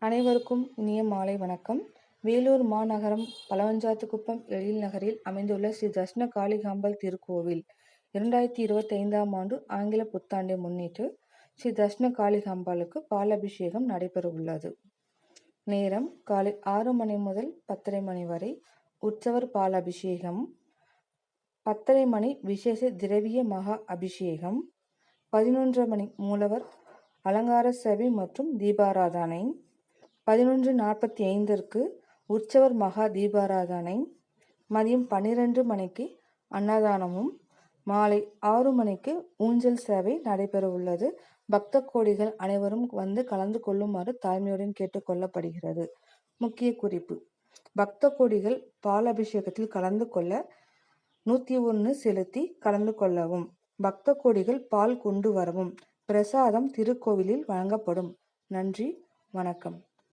அனைவருக்கும் இனிய மாலை வணக்கம். வேலூர் மாநகரம் பழவஞ்சாத்துக்குப்பம் எழில் நகரில் அமைந்துள்ள ஸ்ரீ தர்ஷ்ண காளிகாம்பாள் திருக்கோவில் 2025ஆம் ஆண்டு ஆங்கில புத்தாண்டை முன்னிட்டு ஸ்ரீ தர்ஷ்ண காளிகாம்பாளுக்கு பாலாபிஷேகம் நடைபெற உள்ளது. நேரம் காலை 6 மணி முதல் 10:30 மணி வரை உற்சவர் பாலாபிஷேகம், 10:30 மணி விசேஷ திரவிய மகா அபிஷேகம், 11 மணி மூலவர் அலங்கார சேவை மற்றும் தீபாராதனை, 11:45 உற்சவர் மகா தீபாராதனை, மதியம் 12 மணிக்கு அன்னதானமும், மாலை 6 மணிக்கு ஊஞ்சல் சேவை நடைபெற உள்ளது. பக்த கோடிகள் அனைவரும் வந்து கலந்து கொள்ளுமாறு தாழ்மையுடன் கேட்டுக்கொள்ளப்படுகிறது. முக்கிய குறிப்பு: பக்த கோடிகள் பாலாபிஷேகத்தில் கலந்து கொள்ள 101 செலுத்தி கலந்து கொள்ளவும். பக்த கோடிகள் பால் கொண்டு வரவும். பிரசாதம் திருக்கோவிலில் வழங்கப்படும். நன்றி, வணக்கம்.